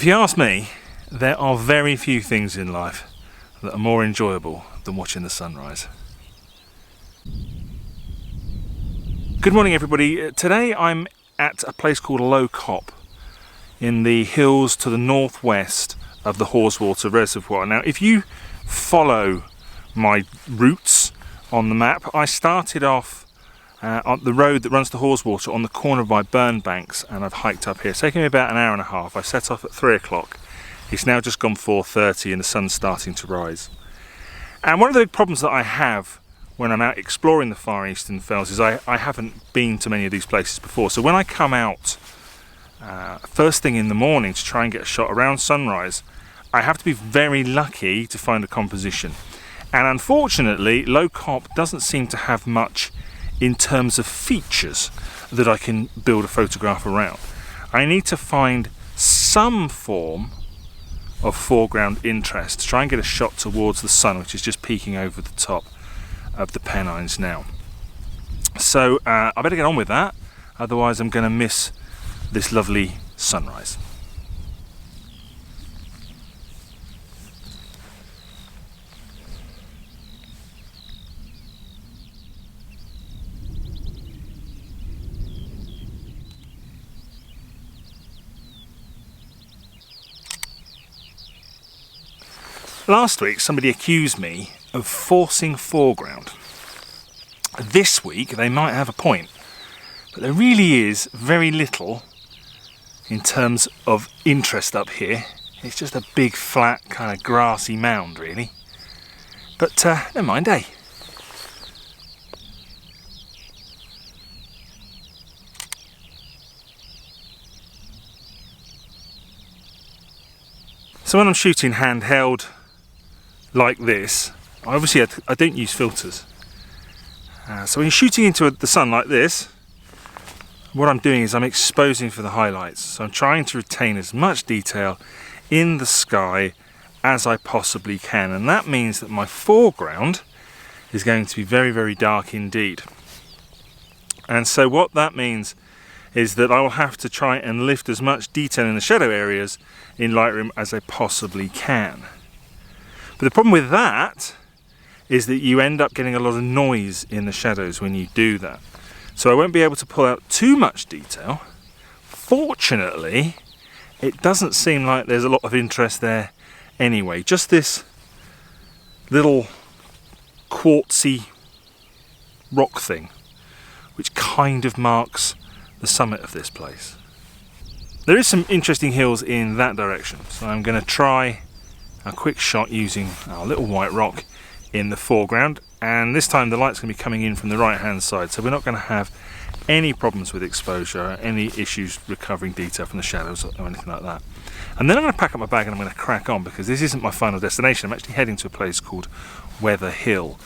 If you ask me, there are very few things in life that are more enjoyable than watching the sunrise. Good morning everybody. Today I'm at a place called Low Cop in the hills to the northwest of the Haweswater Reservoir. Now if you follow my routes on the map, I started off on the road that runs to Haweswater on the corner by Burnbanks, and I've hiked up here. It's taken me about an hour and a half. I set off at 3 o'clock. It's now just gone 4:30 and the sun's starting to rise. And one of the big problems that I have when I'm out exploring the Far Eastern Fells is I haven't been to many of these places before. So when I come out first thing in the morning to try and get a shot around sunrise, I have to be very lucky to find a composition. And unfortunately, Low Cop doesn't seem to have much in terms of features that I can build a photograph around. I need to find some form of foreground interest to try and get a shot towards the sun, which is just peeking over the top of the Pennines now. So I better get on with that, otherwise I'm going to miss this lovely sunrise. Last week somebody accused me of forcing foreground. This week they might have a point, but there really is very little in terms of interest up here. It's just a big flat kind of grassy mound really, but never mind, eh? So when I'm shooting handheld like this, obviously I don't use filters. So when you're shooting into the sun like this, what I'm doing is I'm exposing for the highlights. So I'm trying to retain as much detail in the sky as I possibly can. And that means that my foreground is going to be very, very dark indeed. And so what that means is that I will have to try and lift as much detail in the shadow areas in Lightroom as I possibly can. But the problem with that is that you end up getting a lot of noise in the shadows when you do that. So I won't be able to pull out too much detail. Fortunately, it doesn't seem like there's a lot of interest there anyway. Just this little quartzy rock thing, which kind of marks the summit of this place. There is some interesting hills in that direction, so I'm going to try a quick shot using our little white rock in the foreground, and this time the light's going to be coming in from the right hand side, so we're not going to have any problems with exposure or any issues recovering detail from the shadows or anything like that. And then I'm going to pack up my bag and I'm going to crack on, because this isn't my final destination. I'm actually heading to a place called Weather Hill,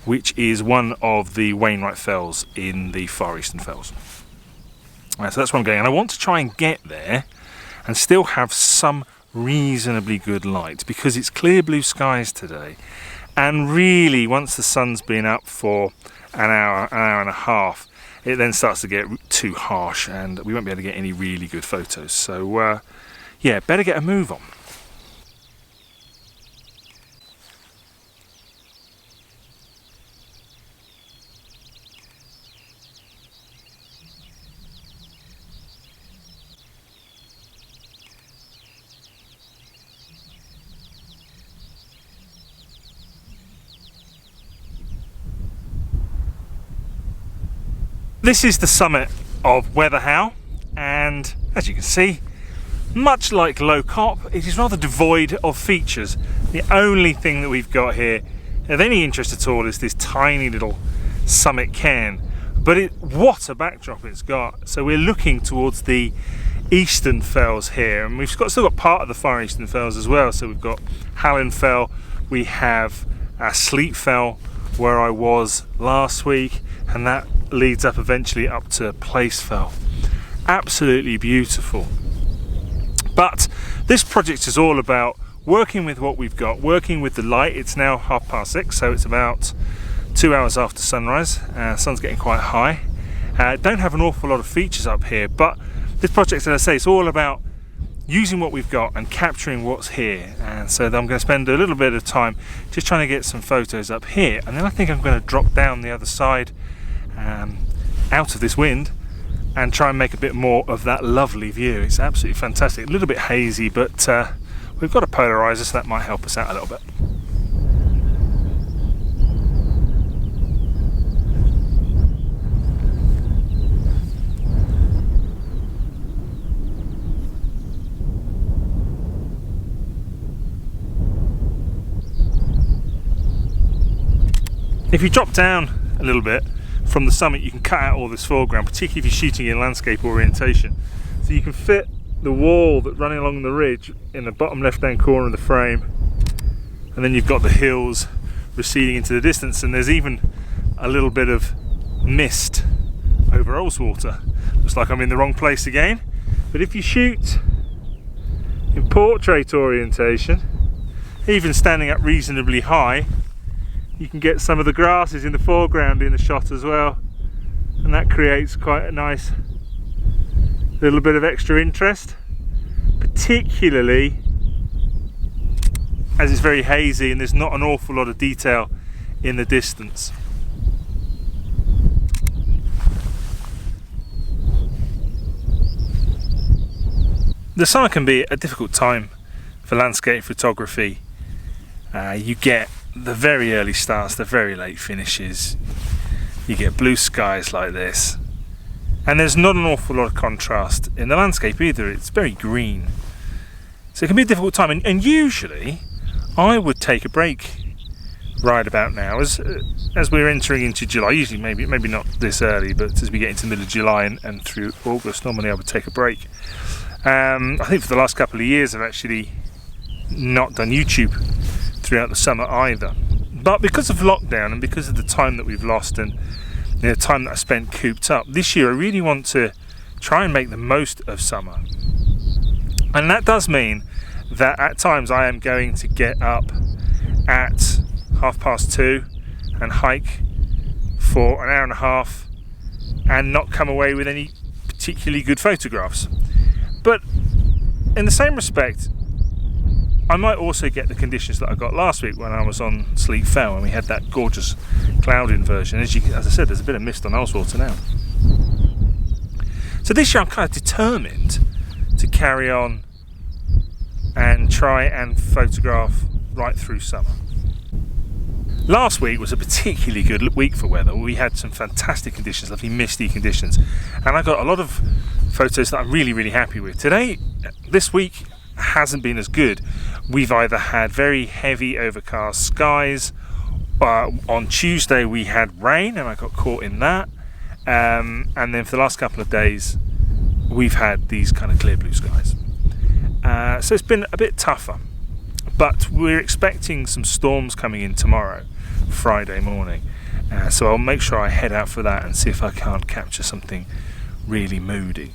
which is one of the Wainwright Fells in the Far Eastern Fells. So that's where I'm going, and I want to try and get there and still have some reasonably good light, because it's clear blue skies today, and really once the sun's been up for an hour and a half, it then starts to get too harsh and we won't be able to get any really good photos. So yeah, better get a move on. This is the summit of Weather Hill, and as you can see, much like Low Cop, it is rather devoid of features. The only thing that we've got here of any interest at all is this tiny little summit cairn, but what a backdrop it's got. So we're looking towards the Eastern Fells here, and we've still got part of the Far Eastern Fells as well. So we've got Hallen Fell, we have Sleep Fell where I was last week, and that leads up eventually up to Place Fell. Absolutely beautiful. But this project is all about working with what we've got, working with the light. It's now 6:30, so it's about 2 hours after sunrise. Sun's getting quite high. Don't have an awful lot of features up here, but this project, as I say, it's all about using what we've got and capturing what's here. And so I'm going to spend a little bit of time just trying to get some photos up here, and then I think I'm going to drop down the other side out of this wind and try and make a bit more of that lovely view. It's absolutely fantastic. A little bit hazy, but we've got a polarizer, so that might help us out a little bit. If you drop down a little bit from the summit, you can cut out all this foreground, particularly if you're shooting in landscape orientation. So you can fit the wall that's running along the ridge in the bottom left hand corner of the frame, and then you've got the hills receding into the distance, and there's even a little bit of mist over Ullswater. Looks like I'm in the wrong place again, but if you shoot in portrait orientation, even standing up reasonably high, you can get some of the grasses in the foreground in the shot as well, and that creates quite a nice little bit of extra interest, particularly as it's very hazy and there's not an awful lot of detail in the distance. The summer can be a difficult time for landscape photography. You get the very early starts, the very late finishes. You get blue skies like this, and there's not an awful lot of contrast in the landscape either. It's very green, so it can be a difficult time, and usually I would take a break right about now as we're entering into July. Usually maybe not this early, but as we get into the middle of July and through August, normally I would take a break. I think for the last couple of years I've actually not done YouTube throughout the summer either, but because of lockdown and because of the time that we've lost and the time that I spent cooped up this year, I really want to try and make the most of summer, and that does mean that at times I am going to get up at 2:30 and hike for an hour and a half and not come away with any particularly good photographs. But in the same respect, I might also get the conditions that I got last week when I was on Sleep Fell and we had that gorgeous cloud inversion. As I said, there's a bit of mist on Ullswater now. So this year I'm kind of determined to carry on and try and photograph right through summer. Last week was a particularly good week for weather. We had some fantastic conditions, lovely misty conditions, and I got a lot of photos that I'm really, really happy with. This week hasn't been as good. We've either had very heavy overcast skies, on Tuesday we had rain and I got caught in that, and then for the last couple of days we've had these kind of clear blue skies. So it's been a bit tougher, but we're expecting some storms coming in tomorrow, Friday morning, so I'll make sure I head out for that and see if I can't capture something really moody.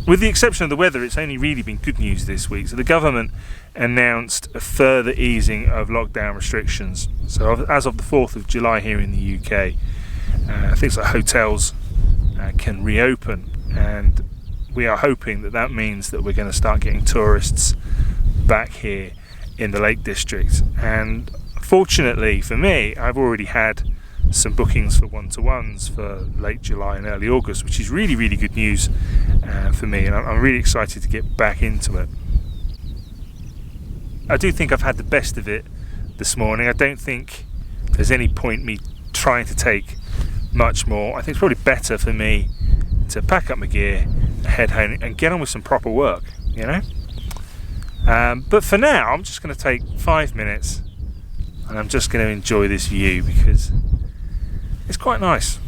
With the exception of the weather, it's only really been good news this week. So the government announced a further easing of lockdown restrictions. So as of the 4th of July here in the UK, things like hotels can reopen, and we are hoping that that means that we're going to start getting tourists back here in the Lake District. And fortunately for me, I've already had some bookings for one-to-ones for late July and early August, which is really, really good news for me, and I'm really excited to get back into it. I do think I've had the best of it this morning. I don't think there's any point me trying to take much more. I think it's probably better for me to pack up my gear, head home and get on with some proper work, you know. But for now I'm just going to take 5 minutes and I'm just going to enjoy this view because it's quite nice.